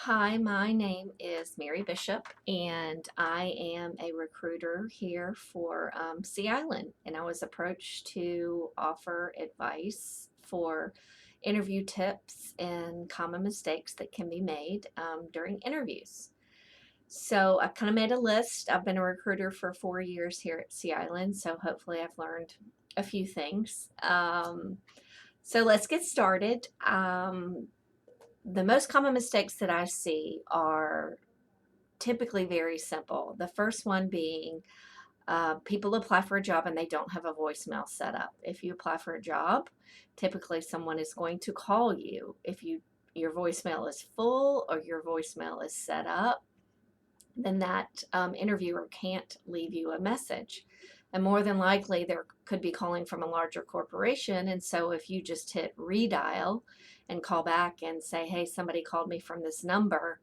Hi, my name is Mary Bishop, and I am a recruiter here for Sea Island. And I was approached to offer advice for interview tips and common mistakes that can be made during interviews. So I've kind of made a list. I've been a recruiter for 4 years here at Sea Island, so hopefully I've learned a few things. So let's get started. The most common mistakes that I see are typically very simple. The first one being people apply for a job and they don't have a voicemail set up. If you apply for a job, typically someone is going to call you. If your voicemail is full or your voicemail is set up, then that interviewer can't leave you a message. And more than likely, they could be calling from a larger corporation. And so if you just hit redial and call back and say, hey, somebody called me from this number,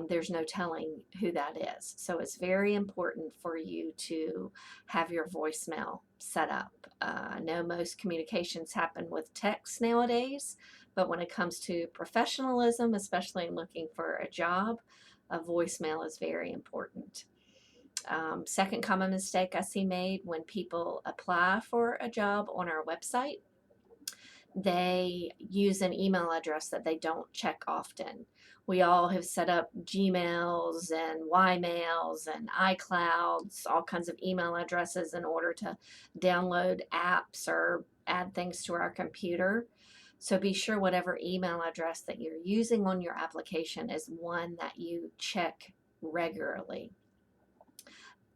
there's no telling who that is. So it's very important for you to have your voicemail set up. I know most communications happen with text nowadays, but when it comes to professionalism, especially in looking for a job, a voicemail is very important. Second common mistake I see made when people apply for a job on our website, they use an email address that they don't check often. We all have set up Gmails and Ymails and iClouds, all kinds of email addresses in order to download apps or add things to our computer. So be sure whatever email address that you're using on your application is one that you check regularly.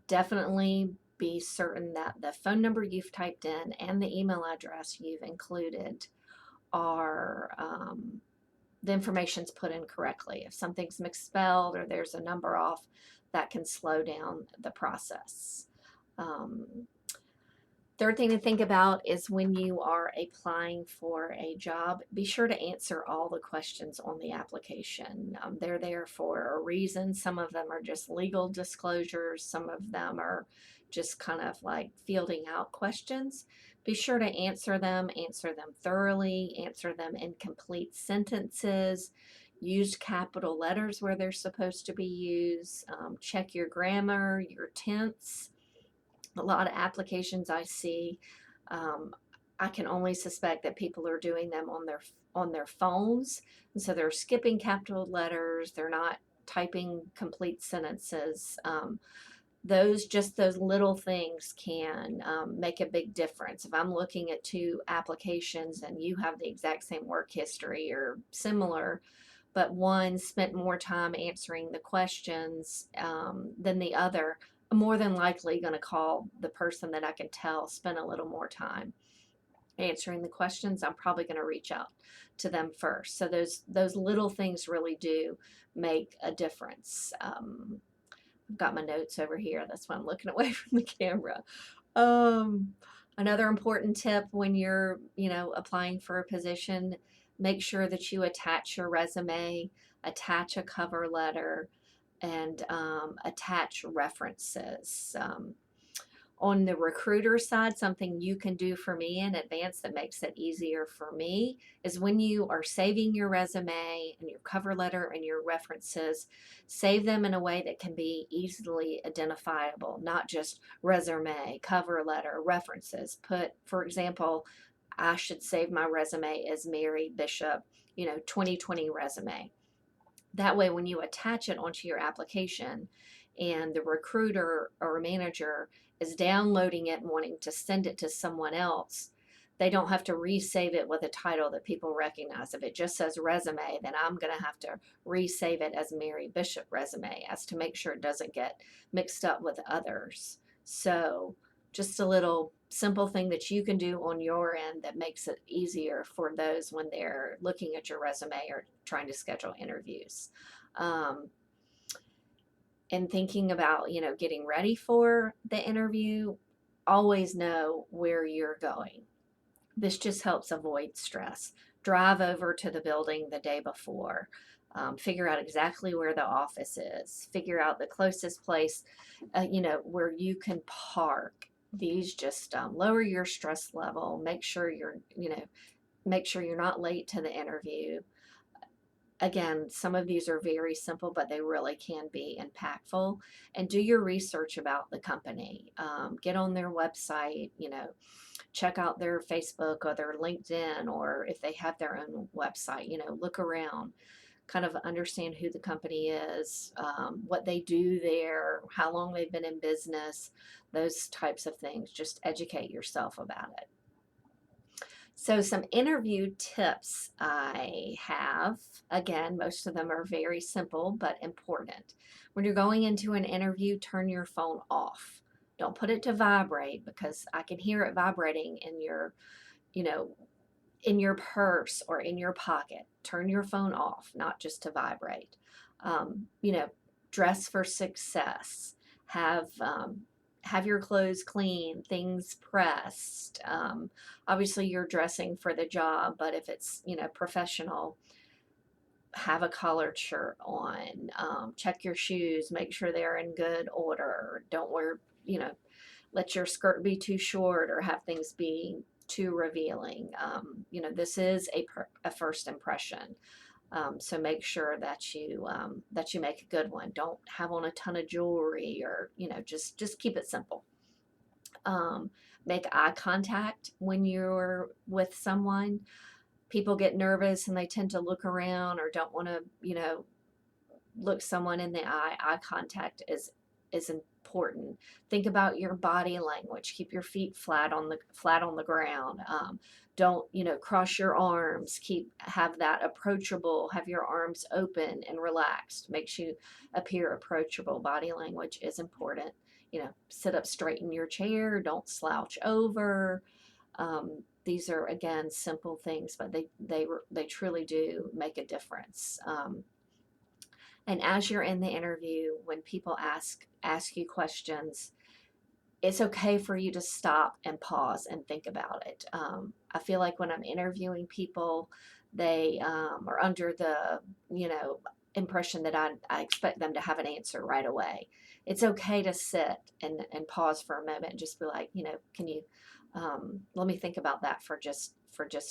Definitely be certain that the phone number you've typed in and the email address you've included are the information's put in correctly. If something's misspelled or there's a number off, that can slow down the process. Um, Third thing to think about is when you are applying for a job, be sure to answer all the questions on the application. They're there for a reason. Some of them are just legal disclosures, some of them are just kind of like fielding out questions. Be sure to answer them thoroughly, answer them in complete sentences. Use capital letters where they're supposed to be used. Check your grammar, your tense. A lot of applications I see, um, I can only suspect that people are doing them on their phones, and so they're skipping capital letters. They're not typing complete sentences. Those little things can make a big difference. If I'm looking at two applications and you have the exact same work history or similar, but one spent more time answering the questions than the other, I'm more than likely going to call the person that I can tell spent a little more time answering the questions. I'm probably going to reach out to them first. So those little things really do make a difference. I've got my notes over here. That's why I'm looking away from the camera. Um, Another important tip when you're, applying for a position, make sure that you attach your resume, attach a cover letter, and attach references. On the recruiter side, something you can do for me in advance that makes it easier for me is when you are saving your resume and your cover letter and your references, save them in a way that can be easily identifiable, not just resume, cover letter, references. Put, for example, I should save my resume as Mary Bishop, 2020 resume. That way, when you attach it onto your application and the recruiter or manager is downloading it and wanting to send it to someone else, they don't have to resave it with a title that people recognize. If it just says resume, then I'm going to have to resave it as Mary Bishop resume as to make sure it doesn't get mixed up with others. So just a little simple thing that you can do on your end that makes it easier for those when they're looking at your resume or trying to schedule interviews. Um, and thinking about, getting ready for the interview, always know where you're going. This just helps avoid stress. Drive over to the building the day before. Figure out exactly where the office is. Figure out the closest place, where you can park. These just lower your stress level. Make sure you're not late to the interview. again, some of these are very simple, but they really can be impactful. And do your research about the company. Get on their website, check out their Facebook or their LinkedIn, or if they have their own website, look around, kind of understand who the company is, what they do there, how long they've been in business, those types of things. Just educate yourself about it. So, some interview tips I have. Again, most of them are very simple but important. When you're going into an interview, turn your phone off. Don't put it to vibrate, because I can hear it vibrating you know, in your purse or in your pocket. Turn your phone off, not just to vibrate. Um, you know, Dress for success. Have your clothes clean, things pressed. Obviously, you're dressing for the job, but if it's professional, have a collared shirt on. Check your shoes, make sure they're in good order. Don't wear let your skirt be too short or have things be too revealing. This is a first impression. So make sure that you make a good one. Don't have on a ton of jewelry, or just keep it simple. Um, Make eye contact when you're with someone. People get nervous and they tend to look around or don't want to, look someone in the eye. Eye contact is important. Think about your body language. Keep your feet flat on the ground. Don't cross your arms. Have that approachable. Have your arms open and relaxed. Makes you appear approachable. Body language is important. Sit up straight in your chair. Don't slouch over. These are, again, simple things, but they truly do make a difference. And as you're in the interview, when people ask you questions, it's okay for you to stop and pause and think about it. I feel like when I'm interviewing people, they are under the impression that I expect them to have an answer right away. It's okay to sit and pause for a moment and just be like, can you let me think about that for just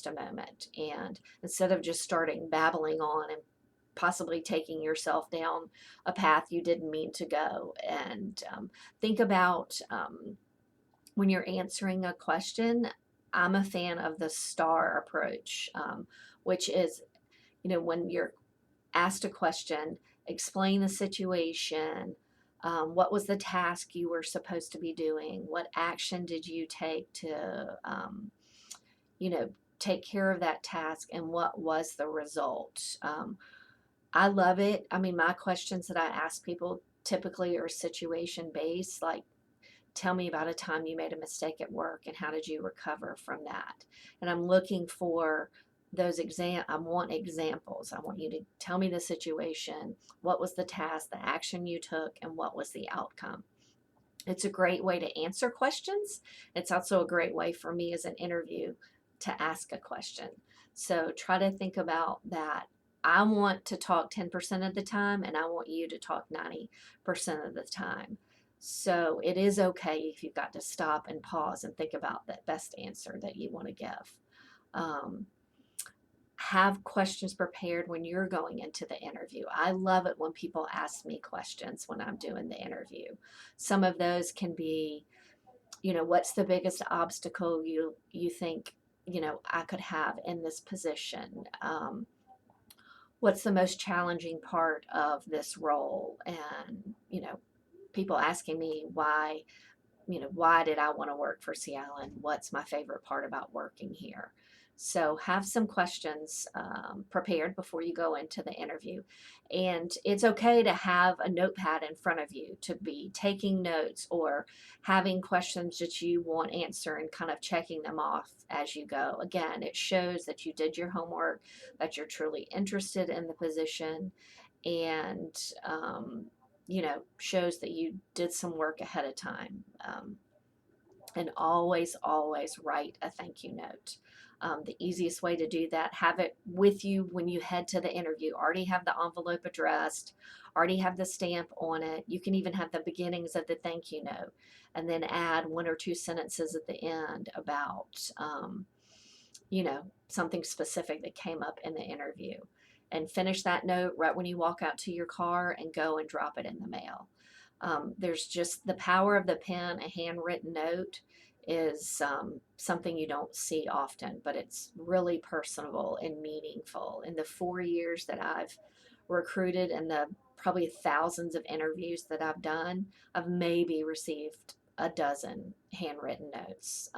a moment. And instead of just starting babbling on and possibly taking yourself down a path you didn't mean to go. And think about when you're answering a question. I'm a fan of the STAR approach, which is, when you're asked a question, explain the situation. What was the task you were supposed to be doing? What action did you take to, you know, take care of that task, and what was the result? I love it. I mean, my questions that I ask people typically are situation based, like, tell me about a time you made a mistake at work and how did you recover from that? And I'm looking for I want examples. I want you to tell me the situation, what was the task, the action you took, and what was the outcome. It's a great way to answer questions. It's also a great way for me as an interview to ask a question. So try to think about that. I want to talk 10% of the time, and I want you to talk 90% of the time. So it is okay if you've got to stop and pause and think about the best answer that you want to give. Um, have questions prepared when you're going into the interview. I love it when people ask me questions when I'm doing the interview. Some of those can be, what's the biggest obstacle you think, I could have in this position? What's the most challenging part of this role? And, people asking me why did I want to work for Sea Island? What's my favorite part about working here? So have some questions prepared before you go into the interview. And it's okay to have a notepad in front of you to be taking notes or having questions that you want answered and kind of checking them off as you go. Again, it shows that you did your homework, that you're truly interested in the position, and shows that you did some work ahead of time. And always, always write a thank you note. The easiest way to do that, have it with you when you head to the interview. Already have the envelope addressed, already have the stamp on it. You can even have the beginnings of the thank you note, and then add one or two sentences at the end about, something specific that came up in the interview. and finish that note right when you walk out to your car and go and drop it in the mail. There's just the power of the pen. A handwritten note is something you don't see often, but it's really personable and meaningful. In the 4 years that I've recruited and the probably thousands of interviews that I've done, I've maybe received a dozen handwritten notes.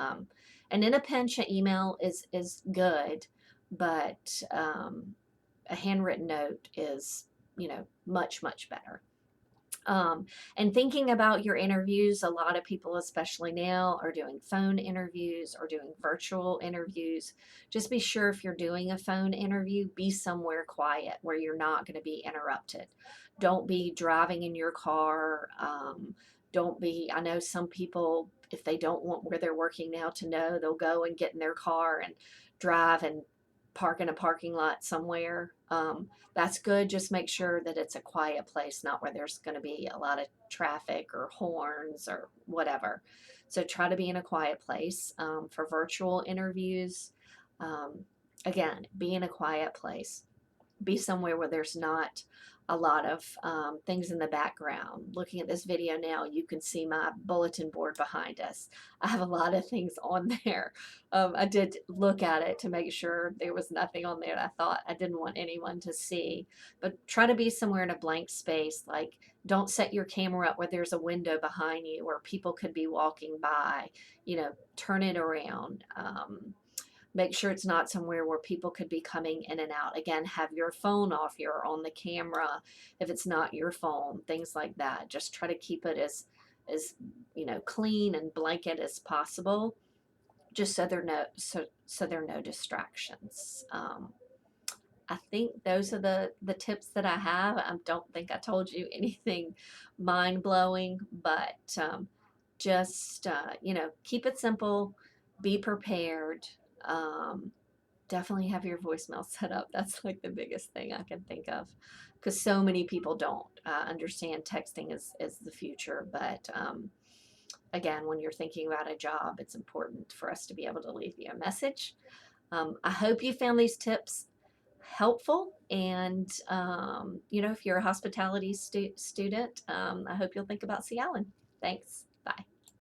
And in a pinch, an email is good, but a handwritten note is, much, much better. And thinking about your interviews, a lot of people, especially now, are doing phone interviews or doing virtual interviews. Just be sure if you're doing a phone interview, be somewhere quiet where you're not going to be interrupted. Don't be driving in your car. Don't be, I know some people, if they don't want where they're working now to know, they'll go and get in their car and drive and park in a parking lot somewhere. That's good. Just make sure that it's a quiet place, not where there's going to be a lot of traffic or horns or whatever. So try to be in a quiet place. For virtual interviews, um, again, be in a quiet place. Be somewhere where there's not a lot of things in the background. Looking at this video now, you can see my bulletin board behind us. I have a lot of things on there. I did look at it to make sure there was nothing on there that I thought I didn't want anyone to see. But try to be somewhere in a blank space. Like, don't set your camera up where there's a window behind you where people could be walking by. Turn it around. Make sure it's not somewhere where people could be coming in and out. Again, have your phone off. You're on the camera if it's not your phone, things like that. Just try to keep it as clean and blanket as possible, just so there are no distractions. I think those are the tips that I have. I don't think I told you anything mind blowing, but just keep it simple, be prepared. Um, Definitely have your voicemail set up. That's like the biggest thing I can think of, because so many people don't understand texting is the future. But again, when you're thinking about a job, it's important for us to be able to leave you a message. I hope you found these tips helpful. And, if you're a hospitality student, I hope you'll think about Sea Island. Thanks. Bye.